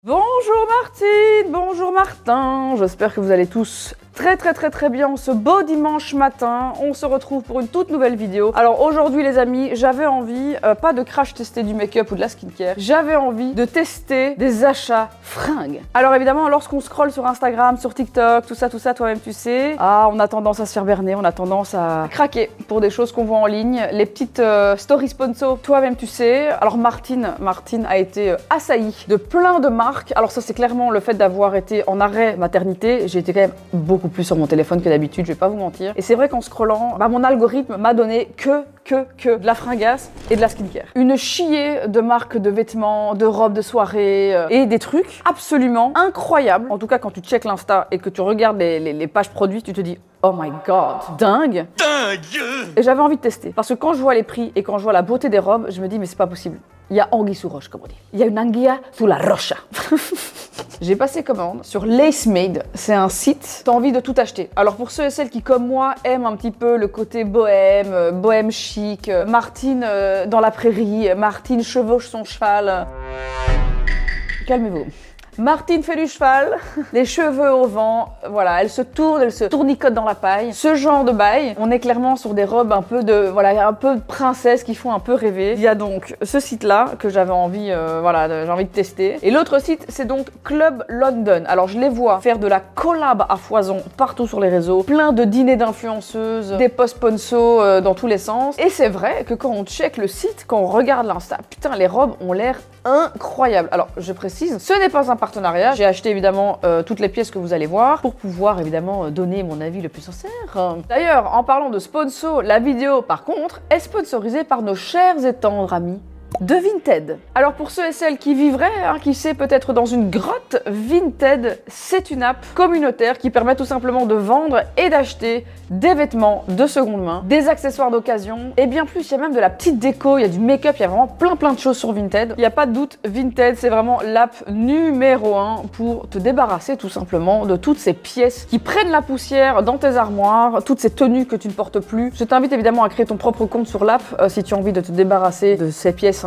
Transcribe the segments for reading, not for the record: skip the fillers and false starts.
Bonjour Martine, bonjour Martin, j'espère que vous allez tous très bien ce beau dimanche matin. On se retrouve pour une toute nouvelle vidéo. Alors aujourd'hui les amis, j'avais envie, pas de crash tester du make-up ou de la skincare, j'avais envie de tester des achats fringues. Alors évidemment, lorsqu'on scrolle sur Instagram, sur TikTok, tout ça, toi-même tu sais, on a tendance à se faire berner, on a tendance à craquer pour des choses qu'on voit en ligne. Les petites stories sponsor, toi-même tu sais. Alors Martine a été assaillie de plein de marques. Alors ça c'est clairement le fait d'avoir été en arrêt maternité. J'ai été quand même beaucoup plus sur mon téléphone que d'habitude, je vais pas vous mentir. Et c'est vrai qu'en scrollant, mon algorithme m'a donné que de la fringasse et de la skincare. Une chier de marques de vêtements, de robes de soirée et des trucs absolument incroyables. En tout cas, quand tu checkes l'Insta et que tu regardes les pages produits, tu te dis oh my god, dingue! Et j'avais envie de tester. Parce que quand je vois les prix et quand je vois la beauté des robes, je me dis mais c'est pas possible. Il y a anguille sous roche, comme on dit. Il y a une anguilla sous la rocha. J'ai passé commande sur Lace Made. C'est un site, t'as envie de tout acheter. Alors pour ceux et celles qui, comme moi, aiment un petit peu le côté bohème chic, Martine dans la prairie, Martine chevauche son cheval. Calmez-vous. Martine fait du cheval, les cheveux au vent, voilà, elle se tourne, elle se tournicote dans la paille. Ce genre de bail, on est clairement sur des robes un peu de princesse qui font un peu rêver. Il y a donc ce site-là que j'avais envie, j'ai envie de tester. Et l'autre site, c'est donc Club London. Alors je les vois faire de la collab à foison partout sur les réseaux, plein de dîners d'influenceuses, des posts sponsors dans tous les sens. Et c'est vrai que quand on check le site, quand on regarde l'Insta, putain, les robes ont l'air incroyables. Alors je précise, ce n'est pas un partenariat. J'ai acheté évidemment toutes les pièces que vous allez voir pour pouvoir évidemment donner mon avis le plus sincère. D'ailleurs, en parlant de sponsor, la vidéo par contre est sponsorisée par nos chers et tendres amis de Vinted. Alors pour ceux et celles qui vivraient, qui sait peut-être dans une grotte, Vinted, c'est une app communautaire qui permet tout simplement de vendre et d'acheter des vêtements de seconde main, des accessoires d'occasion et bien plus. Il y a même de la petite déco, il y a du make-up, il y a vraiment plein de choses sur Vinted. Il n'y a pas de doute, Vinted c'est vraiment l'app numéro 1 pour te débarrasser tout simplement de toutes ces pièces qui prennent la poussière dans tes armoires, toutes ces tenues que tu ne portes plus. Je t'invite évidemment à créer ton propre compte sur l'app si tu as envie de te débarrasser de ces pièces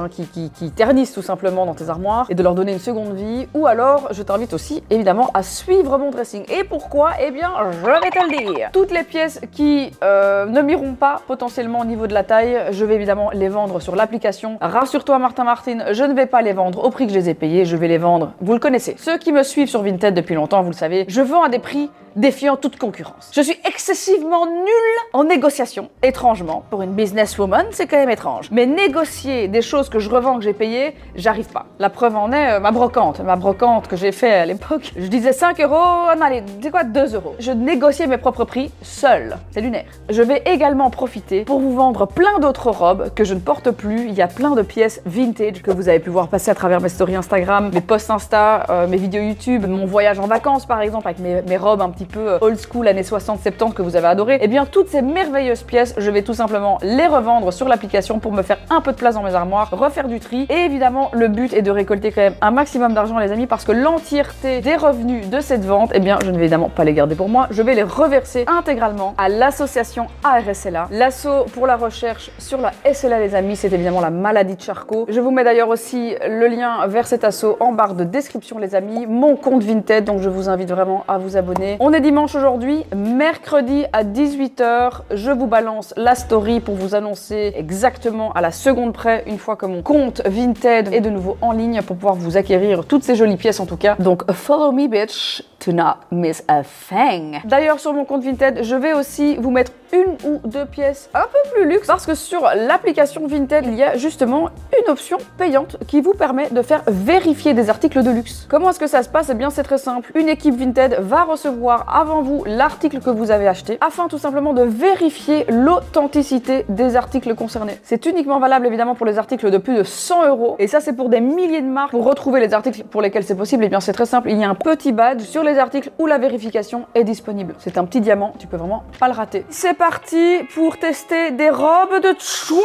qui ternissent tout simplement dans tes armoires et de leur donner une seconde vie. Ou alors, je t'invite aussi évidemment à suivre mon dressing. Et pourquoi? Eh bien, je vais te le dire. Toutes les pièces qui ne m'iront pas potentiellement au niveau de la taille, je vais évidemment les vendre sur l'application. Rassure-toi Martine, je ne vais pas les vendre au prix que je les ai payés, je vais les vendre, vous le connaissez. Ceux qui me suivent sur Vinted depuis longtemps, vous le savez, je vends à des prix défiant toute concurrence. Je suis excessivement nulle en négociation, étrangement. Pour une businesswoman, c'est quand même étrange. Mais négocier des choses que je revends, que j'ai payées, j'arrive pas. La preuve en est ma brocante que j'ai fait à l'époque. Je disais 5 €, allez, c'est quoi 2 €. Je négociais mes propres prix seule. C'est lunaire. Je vais également profiter pour vous vendre plein d'autres robes que je ne porte plus. Il y a plein de pièces vintage que vous avez pu voir passer à travers mes stories Instagram, mes posts Insta, mes vidéos YouTube, mon voyage en vacances par exemple, avec mes robes un petit peu old school, années 60-70 que vous avez adoré. Et bien toutes ces merveilleuses pièces, je vais tout simplement les revendre sur l'application pour me faire un peu de place dans mes armoires, refaire du tri. Et évidemment, le but est de récolter quand même un maximum d'argent les amis, parce que l'entièreté des revenus de cette vente, eh bien je ne vais évidemment pas les garder pour moi, je vais les reverser intégralement à l'association ARSLA, l'asso pour la recherche sur la SLA les amis, c'est évidemment la maladie de Charcot. Je vous mets d'ailleurs aussi le lien vers cet asso en barre de description les amis, mon compte Vinted, donc je vous invite vraiment à vous abonner. On est dimanche aujourd'hui, mercredi à 18 h, je vous balance la story pour vous annoncer exactement à la seconde près une fois que mon compte Vinted est de nouveau en ligne pour pouvoir vous acquérir toutes ces jolies pièces en tout cas. Donc follow me bitch to not miss a thing. D'ailleurs sur mon compte Vinted, je vais aussi vous mettre une ou deux pièces un peu plus luxe parce que sur l'application Vinted, il y a justement une option payante qui vous permet de faire vérifier des articles de luxe. Comment est-ce que ça se passe? Eh bien c'est très simple. Une équipe Vinted va recevoir avant vous l'article que vous avez acheté afin tout simplement de vérifier l'authenticité des articles concernés. C'est uniquement valable évidemment pour les articles de plus de 100 € et ça c'est pour des milliers de marques. Pour retrouver les articles pour lesquels c'est possible, eh bien c'est très simple. Il y a un petit badge sur les articles où la vérification est disponible. C'est un petit diamant, tu peux vraiment pas le rater. C'est parti pour tester des robes de chouin.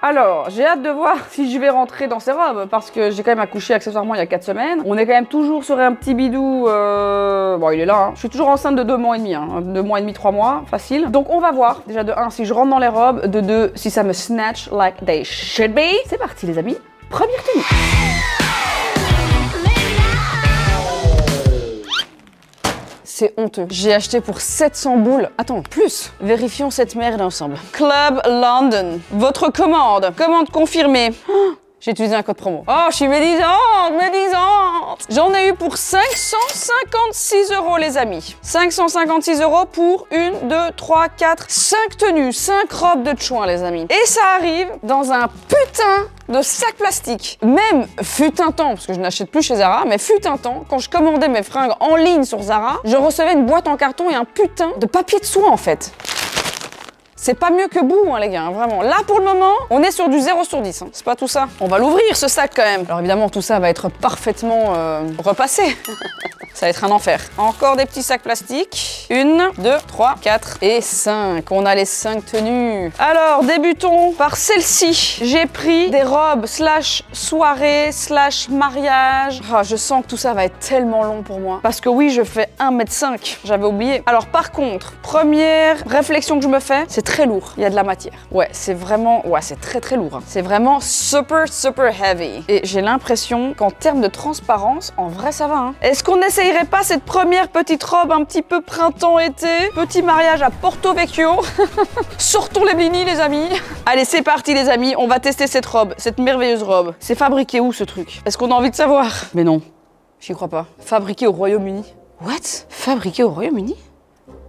Alors, j'ai hâte de voir si je vais rentrer dans ces robes parce que j'ai quand même accouché accessoirement il y a 4 semaines. On est quand même toujours sur un petit bidou, bon il est là, hein. Je suis toujours enceinte de 2 mois et demi, 2 mois et demi, 3 mois, facile. Donc on va voir, déjà de 1 si je rentre dans les robes, de 2 si ça me snatch like they should be. C'est parti les amis, première tenue. c'est honteux. J'ai acheté pour 700 boules. Attends, plus. Vérifions cette merde ensemble. Club London. Votre commande. Commande confirmée. J'ai utilisé un code promo. Oh, je suis médisante. J'en ai eu pour 556 € les amis. 556 € pour 1, 2, 3, 4, 5 tenues, 5 robes de chouin les amis. Et ça arrive dans un putain de sac plastique. Même fut un temps, parce que je n'achète plus chez Zara, mais fut un temps, quand je commandais mes fringues en ligne sur Zara, je recevais une boîte en carton et un putain de papier de soie en fait. C'est pas mieux que bout, hein, les gars, hein, vraiment. Là, pour le moment, on est sur du 0 sur 10. Hein. C'est pas tout ça. On va l'ouvrir, ce sac, quand même. Alors, évidemment, tout ça va être parfaitement repassé. Ça va être un enfer. Encore des petits sacs plastiques. 1, 2, 3, 4 et 5. On a les 5 tenues. Alors, débutons par celle-ci. J'ai pris des robes slash soirée slash mariage. Ah, je sens que tout ça va être tellement long pour moi. Parce que oui, je fais 1,5 m. J'avais oublié. Alors, par contre, première réflexion que je me fais, c'est très lourd. Il y a de la matière. Ouais, c'est vraiment... Ouais, c'est très lourd. Hein. C'est vraiment super heavy. Et j'ai l'impression qu'en termes de transparence, en vrai, ça va. Hein. Est-ce qu'on essayerait pas cette première petite robe un petit peu printemps-été? Petit mariage à Porto Vecchio. Sortons les blinis, les amis. Allez, c'est parti, les amis. On va tester cette robe, cette merveilleuse robe. C'est fabriqué où, ce truc? Est-ce qu'on a envie de savoir? Mais non, j'y crois pas. Fabriqué au Royaume-Uni. What? Fabriqué au Royaume-Uni?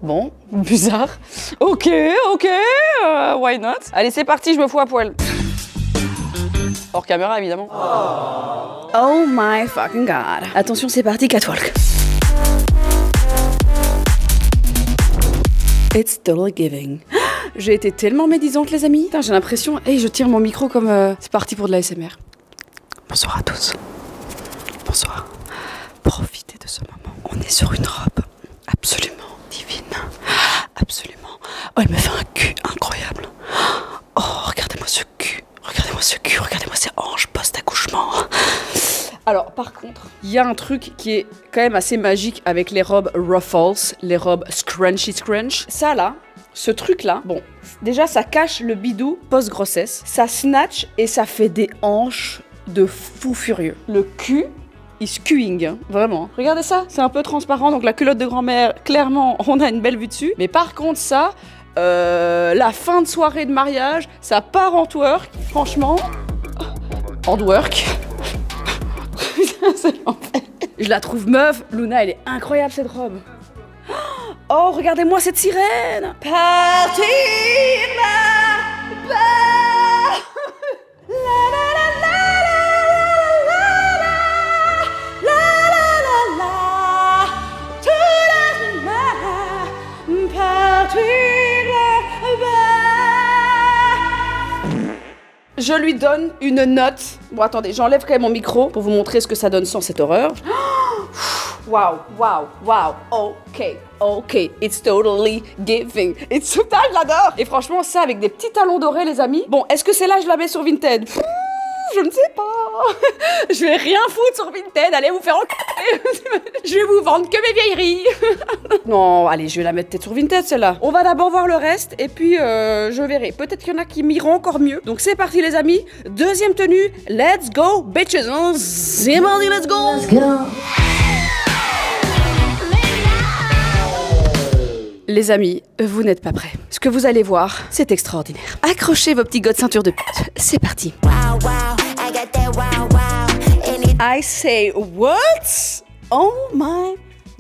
Bon, bizarre. Ok, why not? Allez, c'est parti, je me fous à poil. Hors caméra, évidemment. Oh my fucking god. Attention, c'est parti, catwalk. It's totally giving. J'ai été tellement médisante, les amis. J'ai l'impression... Hey, je tire mon micro comme... C'est parti pour de la SMR. Bonsoir à tous. Bonsoir. Profitez de ce moment. On est sur une robe absolument divine. Absolument. Oh, elle me fait un cul incroyable. Oh, regardez-moi ce cul. Regardez-moi ce cul. Regardez-moi ces hanches post-accouchement. Alors, par contre, il y a un truc qui est quand même assez magique avec les robes ruffles, les robes scrunchy scrunch. Ça, là, ce truc-là, bon, déjà, ça cache le bidou post-grossesse. Ça snatch et ça fait des hanches de fou furieux. Le cul... is queuing, hein, vraiment. Regardez ça, c'est un peu transparent, donc la culotte de grand-mère, clairement, on a une belle vue dessus. Mais par contre, ça, la fin de soirée de mariage, ça part en twerk, franchement, en twerk. C'est l'enfer. Je la trouve meuf, Luna, elle est incroyable cette robe. Oh, regardez-moi cette sirène. Partir là-bas. Je lui donne une note. Bon, attendez, j'enlève quand même mon micro pour vous montrer ce que ça donne sans cette horreur. Wow. Ok. It's totally giving. It's total, j'adore. Et franchement, ça avec des petits talons dorés, les amis. Bon, est-ce que c'est là je la mets sur Vinted? Je ne sais pas. Je vais rien foutre sur Vinted. Allez vous faire enculer. Je vais vous vendre que mes vieilleries. Non, allez, je vais la mettre peut-être sur Vinted, celle-là. On va d'abord voir le reste et puis je verrai. Peut-être qu'il y en a qui m'iront encore mieux. Donc c'est parti, les amis. Deuxième tenue. Let's go, bitches. C'est mardi, let's go. Let's go. Les amis, vous n'êtes pas prêts. Ce que vous allez voir, c'est extraordinaire. Accrochez vos petits gars de ceinture de pute. C'est parti. I say what? Oh my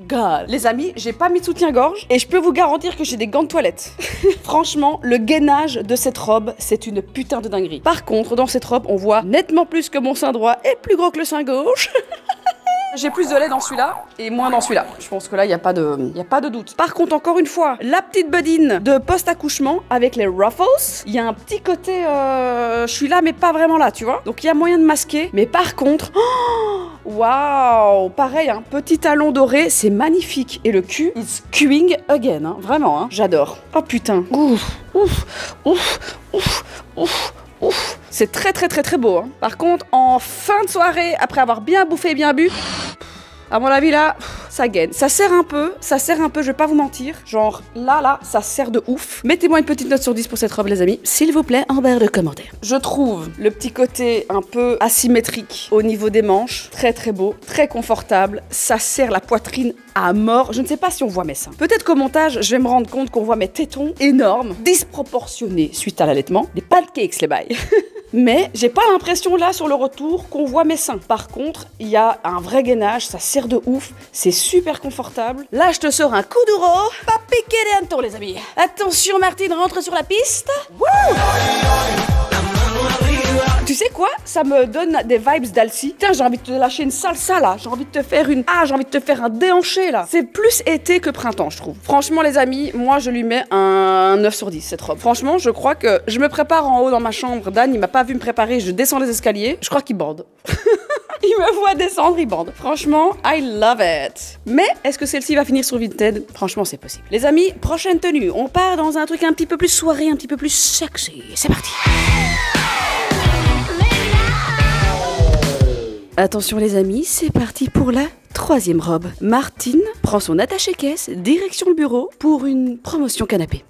god. Les amis, j'ai pas mis de soutien-gorge et je peux vous garantir que j'ai des gants de toilette. Franchement, le gainage de cette robe, c'est une putain de dinguerie. Par contre, dans cette robe, on voit nettement plus que mon sein droit est plus gros que le sein gauche. J'ai plus de lait dans celui-là et moins dans celui-là. Je pense que là, il n'y a pas de doute. Par contre, encore une fois, la petite bedaine de post-accouchement avec les ruffles. Il y a un petit côté... je suis là, mais pas vraiment là, tu vois. Donc, il y a moyen de masquer. Mais par contre... Waouh, pareil, un petit talon doré, c'est magnifique. Et le cul, it's queuing again, hein, vraiment, hein, j'adore. Oh putain. Ouf. C'est très beau. Hein. Par contre, en fin de soirée, après avoir bien bouffé et bien bu, à mon avis là, ça gaine. Ça sert un peu, je vais pas vous mentir. Genre, là, ça sert de ouf. Mettez-moi une petite note sur 10 pour cette robe, les amis. S'il vous plaît, en barre de commentaires. Je trouve le petit côté un peu asymétrique au niveau des manches. Très, très beau, très confortable. Ça serre la poitrine à mort. Je ne sais pas si on voit mes seins. Peut-être qu'au montage, je vais me rendre compte qu'on voit mes tétons énormes, disproportionnés suite à l'allaitement. Des pancakes, les bails. Mais j'ai pas l'impression là sur le retour qu'on voit mes seins. Par contre, il y a un vrai gainage, ça serre de ouf, c'est super confortable. Là, je te sors un coup d'euro, pas piquer les hannetons, les amis. Attention, Martine, rentre sur la piste. Wouh! Tu sais quoi? Ça me donne des vibes d'Alcy. Tiens, j'ai envie de te lâcher une salsa là. J'ai envie de te faire une... Ah, j'ai envie de te faire un déhanché là. C'est plus été que printemps, je trouve. Franchement, les amis, moi, je lui mets un 9 sur 10, cette robe. Franchement, je crois que je me prépare en haut dans ma chambre. Dan, il m'a pas vu me préparer. Je descends les escaliers. Je crois qu'il borde. Il me voit descendre, il borde. Franchement, I love it. Mais est-ce que celle-ci va finir sur Vinted? Franchement, c'est possible. Les amis, prochaine tenue. On part dans un truc un petit peu plus soirée, un petit peu plus sexy. C'est parti. Attention les amis, c'est parti pour la troisième robe. Martine prend son attaché-caisse, direction le bureau pour une promotion canapé.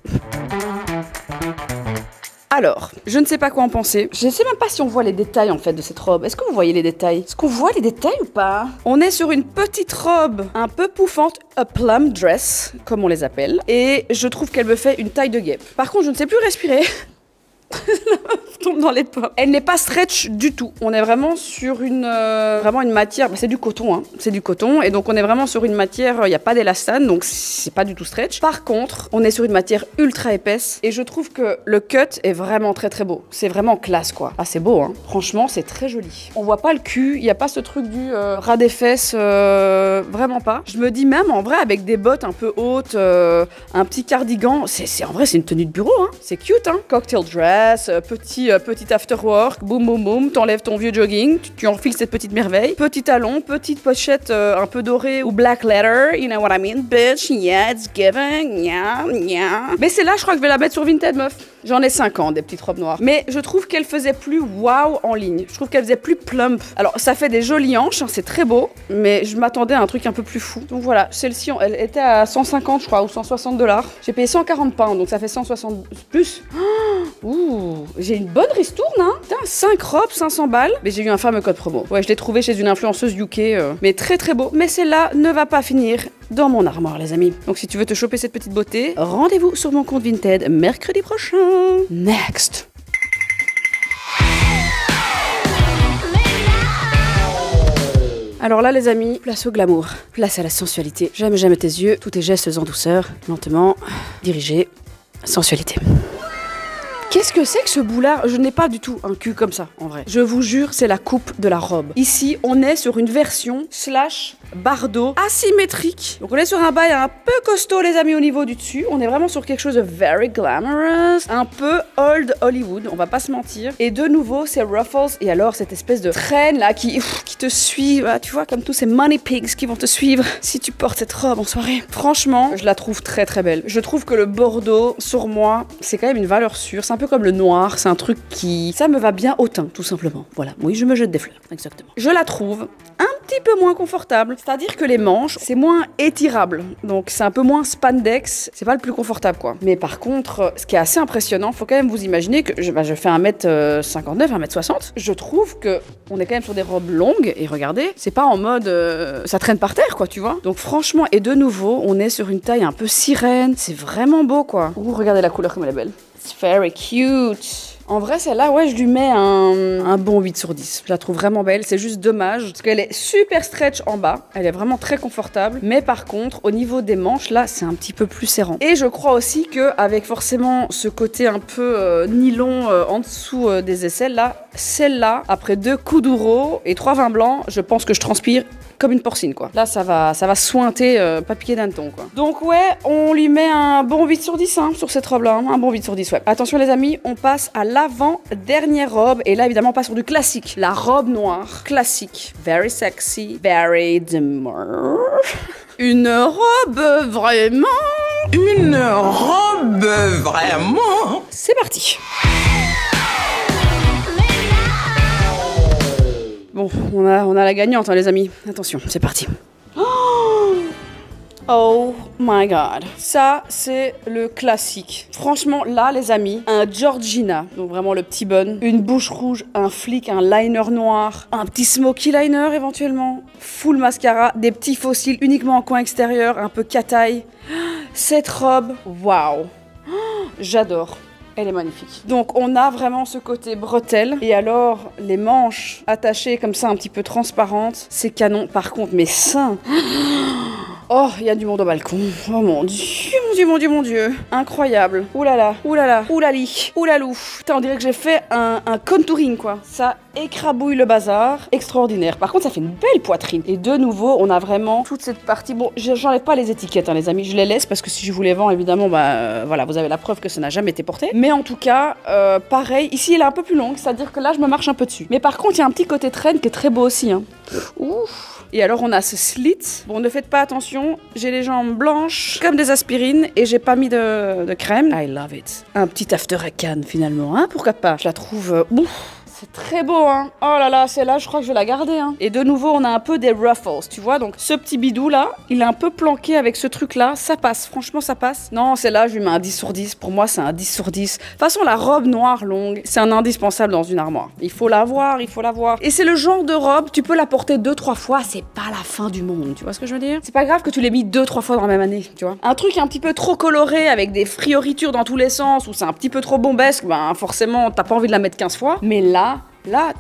Alors, je ne sais pas quoi en penser. Je ne sais même pas si on voit les détails en fait de cette robe. Est-ce que vous voyez les détails? Est-ce qu'on voit les détails ou pas? On est sur une petite robe un peu pouffante, a plum dress, comme on les appelle. Et je trouve qu'elle me fait une taille de guêpe. Par contre, je ne sais plus respirer. La meuf tombe dans les pommes. Elle n'est pas stretch du tout. On est vraiment sur une matière. Bah, c'est du coton, hein. C'est du coton. Et donc, on est vraiment sur une matière. Il n'y a pas d'élastane. Donc, c'est pas du tout stretch. Par contre, on est sur une matière ultra épaisse. Et je trouve que le cut est vraiment très très beau. C'est vraiment classe, quoi. Ah, c'est beau, hein. Franchement, c'est très joli. On voit pas le cul. Il n'y a pas ce truc du ras des fesses. Vraiment pas. Je me dis même, en vrai, avec des bottes un peu hautes, un petit cardigan. En vrai, c'est une tenue de bureau, hein. C'est cute, hein. Cocktail dress. Petit after work, boum boum boum, t'enlèves ton vieux jogging, tu enfiles cette petite merveille, petit talon, petite pochette un peu dorée ou black leather, you know what I mean, bitch, yeah, it's giving, yeah. Mais c'est là, je crois que je vais la mettre sur Vinted, meuf. J'en ai 5 ans, des petites robes noires. Mais je trouve qu'elle faisait plus wow en ligne. Je trouve qu'elle faisait plus plump. Alors, ça fait des jolies hanches, hein, c'est très beau, mais je m'attendais à un truc un peu plus fou. Donc voilà, celle-ci, elle était à 150, je crois, ou 160 $. J'ai payé 140 pounds, donc ça fait 160 plus. Ouh, j'ai une bonne ristourne, hein. Putain, 5 robes, 500 balles. Mais j'ai eu un fameux code promo. Ouais, je l'ai trouvé chez une influenceuse UK, mais très très beau. Mais celle-là ne va pas finir dans mon armoire, les amis. Donc si tu veux te choper cette petite beauté, rendez-vous sur mon compte Vinted mercredi prochain. Next. Alors là, les amis, place au glamour, place à la sensualité. Jamais tes yeux, tous tes gestes en douceur, lentement, dirigés, sensualité. Qu'est-ce que c'est que ce boulard? Je n'ai pas du tout un cul comme ça, en vrai. Je vous jure, c'est la coupe de la robe. Ici, on est sur une version slash bardeau asymétrique. Donc on est sur un bail un peu costaud, les amis, au niveau du dessus. On est vraiment sur quelque chose de very glamorous, un peu old Hollywood, on va pas se mentir. Et de nouveau, c'est ruffles et alors cette espèce de traîne là qui te suit, bah, tu vois, comme tous ces money pigs qui vont te suivre si tu portes cette robe en soirée. Franchement, je la trouve très très belle. Je trouve que le bordeaux, sur moi, c'est quand même une valeur sûre. C'est un peu comme le noir, c'est un truc qui... Ça me va bien au teint, tout simplement. Voilà, oui, je me jette des fleurs, exactement. Je la trouve un petit peu moins confortable. C'est-à-dire que les manches, c'est moins étirable. Donc c'est un peu moins spandex. C'est pas le plus confortable, quoi. Mais par contre, ce qui est assez impressionnant, faut quand même vous imaginer que je fais 1m59, 1m60. Je trouve que on est quand même sur des robes longues. Et regardez, c'est pas en mode... ça traîne par terre, quoi, tu vois. Donc franchement, et de nouveau, on est sur une taille un peu sirène. C'est vraiment beau, quoi. Ouh, regardez la couleur comme elle est belle. It's very cute. En vrai, celle-là, ouais, je lui mets un bon 8 sur 10. Je la trouve vraiment belle. C'est juste dommage parce qu'elle est super stretch en bas. Elle est vraiment très confortable. Mais par contre, au niveau des manches, là, c'est un petit peu plus serrant. Et je crois aussi qu'avec forcément ce côté un peu nylon en dessous des aisselles, là, celle-là, après 2 coups d'ouro et 3 vins blancs, je pense que je transpire comme une porcine, quoi. Là, ça va sointer, pas piquer d'un ton, quoi. Donc, ouais, on lui met un bon 8 sur 10, hein, sur cette robe-là. Hein, un bon 8 sur 10, ouais. Attention, les amis, on passe à l'avant-dernière robe. Et là, évidemment, on passe sur du classique. La robe noire, classique. Very sexy, very demure. Une robe vraiment... Une robe vraiment... C'est parti. Bon, on a la gagnante, hein, les amis. Attention, c'est parti. Oh, Oh my god. Ça, c'est le classique. Franchement, là, les amis, un Georgina, donc vraiment le petit bun, une bouche rouge, un flic, un liner noir, un petit smoky liner éventuellement, full mascara, des petits faux cils uniquement en coin extérieur, un peu cataille. Cette robe, waouh. J'adore. Elle est magnifique. Donc on a vraiment ce côté bretelle. Et alors les manches attachées comme ça un petit peu transparentes, c'est canon. Par contre mes seins... Oh, il y a du monde au balcon. Oh mon dieu, mon dieu, mon dieu, mon dieu. Incroyable. Oulala, oulala, oulali, oulalou. Putain, on dirait que j'ai fait un contouring quoi. Ça écrabouille le bazar. Extraordinaire. Par contre, ça fait une belle poitrine. Et de nouveau, on a vraiment toute cette partie. Bon, j'enlève pas les étiquettes, hein, les amis. Je les laisse parce que si je vous les vends, évidemment, voilà, vous avez la preuve que ça n'a jamais été porté. Mais en tout cas, pareil. Ici, elle est un peu plus longue, c'est-à-dire que là, je me marche un peu dessus. Mais par contre, il y a un petit côté traîne qui est très beau aussi. Hein. Ouf. Et alors on a ce slit. Bon, ne faites pas attention, j'ai les jambes blanches comme des aspirines et j'ai pas mis de crème. I love it. Un petit after à Cannes finalement, hein, pourquoi pas. Je la trouve... C'est très beau, hein. Oh là là, celle-là, je crois que je vais la garder, hein. Et de nouveau, on a un peu des ruffles, tu vois. Donc, ce petit bidou-là, il est un peu planqué avec ce truc-là. Ça passe, franchement, ça passe. Non, celle-là, je lui mets un 10 sur 10. Pour moi, c'est un 10 sur 10. De toute façon, la robe noire longue, c'est un indispensable dans une armoire. Il faut l'avoir, il faut l'avoir. Et c'est le genre de robe, tu peux la porter 2-3 fois, c'est pas la fin du monde. Tu vois ce que je veux dire? C'est pas grave que tu l'aies mis 2-3 fois dans la même année, tu vois. Un truc un petit peu trop coloré, avec des frioritures dans tous les sens, ou c'est un petit peu trop bombesque, ben forcément, t'as pas envie de la mettre 15 fois. Mais là,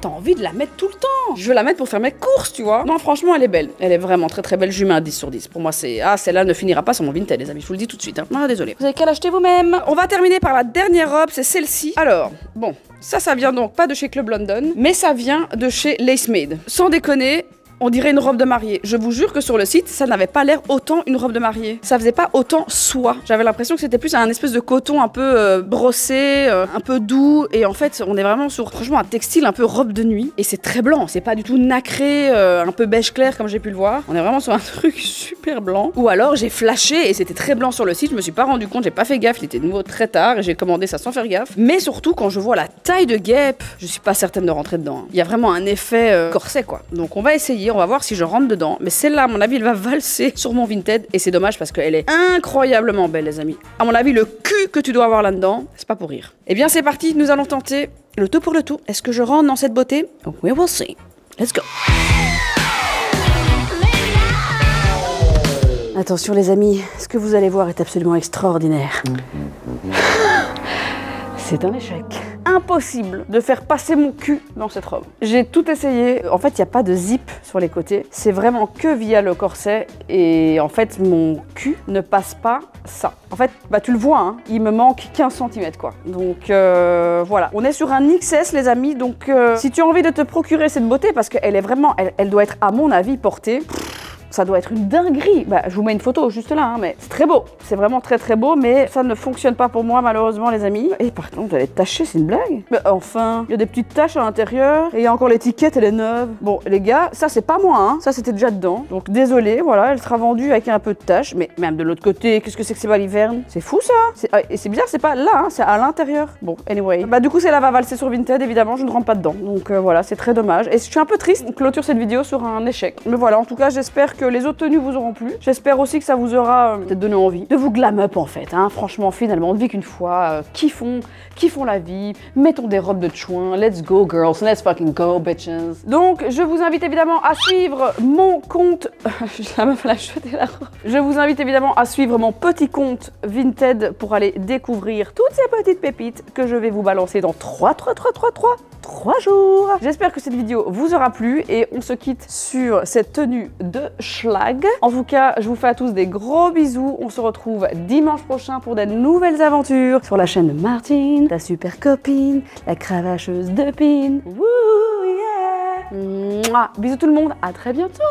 t'as envie de la mettre tout le temps. Je veux la mettre pour faire mes courses, tu vois. Non, franchement, elle est belle. Elle est vraiment très très belle. Je lui mets un 10 sur 10. Pour moi, c'est... Ah, celle-là ne finira pas sur mon Vinted, les amis. Je vous le dis tout de suite. Hein. Ah, désolé. Vous avez qu'à l'acheter vous-même. On va terminer par la dernière robe, c'est celle-ci. Alors, bon, ça vient donc pas de chez Club London, mais ça vient de chez Lace Made. Sans déconner... On dirait une robe de mariée. Je vous jure que sur le site, ça n'avait pas l'air autant une robe de mariée. Ça faisait pas autant soie. J'avais l'impression que c'était plus un espèce de coton un peu brossé, un peu doux. Et en fait, on est vraiment sur, franchement, un textile un peu robe de nuit. Et c'est très blanc. C'est pas du tout nacré, un peu beige clair comme j'ai pu le voir. On est vraiment sur un truc super blanc. Ou alors, j'ai flashé et c'était très blanc sur le site. Je me suis pas rendu compte, j'ai pas fait gaffe. Il était de nouveau très tard et j'ai commandé ça sans faire gaffe. Mais surtout, quand je vois la taille de guêpe, je suis pas certaine de rentrer dedans. Il y a vraiment un effet corset, quoi. Donc, on va essayer. On va voir si je rentre dedans. Mais celle-là, à mon avis, elle va valser sur mon Vinted. Et c'est dommage parce qu'elle est incroyablement belle, les amis. À mon avis, le cul que tu dois avoir là-dedans, c'est pas pour rire. Eh bien, c'est parti. Nous allons tenter le tout pour le tout. Est-ce que je rentre dans cette beauté? We will see. Let's go. Attention, les amis. Ce que vous allez voir est absolument extraordinaire. C'est un échec. Impossible de faire passer mon cul dans cette robe. J'ai tout essayé. En fait, il n'y a pas de zip sur les côtés. C'est vraiment que via le corset. Et en fait, mon cul ne passe pas ça. En fait, bah tu le vois, hein, il me manque 15 cm quoi. Donc voilà. On est sur un XS, les amis. Donc si tu as envie de te procurer cette beauté, parce qu'elle est vraiment, elle doit être à mon avis portée. Ça doit être une dinguerie. Bah, je vous mets une photo juste là, hein, mais c'est très beau. C'est vraiment très très beau, mais ça ne fonctionne pas pour moi malheureusement, les amis. Et par contre, elle est tachée, c'est une blague. Mais enfin, il y a des petites taches à l'intérieur et il y a encore l'étiquette, elle est neuve. Bon, les gars, ça c'est pas moi, hein. Ça c'était déjà dedans. Donc désolé, voilà, elle sera vendue avec un peu de taches. Mais même de l'autre côté, qu'est-ce que c'est que ces balivernes? C'est fou ça. Et c'est bizarre, c'est pas là, hein, c'est à l'intérieur. Bon, anyway. Bah du coup, celle-là va valser sur Vinted, évidemment, je ne rentre pas dedans. Donc voilà, c'est très dommage. Et je suis un peu triste. On clôture cette vidéo sur un échec. Mais voilà, en tout cas, j'espère que les autres tenues vous auront plu. J'espère aussi que ça vous aura peut-être donné envie de vous glam up en fait. Hein. Franchement, finalement, on ne vit qu'une fois. Kiffons la vie. Mettons des robes de chouin. Let's go girls. Let's fucking go bitches. Donc, je vous invite évidemment à suivre mon compte. La meuf elle a jeté la robe. Je vous invite évidemment à suivre mon petit compte Vinted pour aller découvrir toutes ces petites pépites que je vais vous balancer dans 3 jours. J'espère que cette vidéo vous aura plu et on se quitte sur cette tenue de schlag. En tout cas, je vous fais à tous des gros bisous. On se retrouve dimanche prochain pour de nouvelles aventures sur la chaîne de Martine, ta super copine, la cravacheuse de pin. Wouh, yeah. Mouah. Bisous tout le monde, à très bientôt.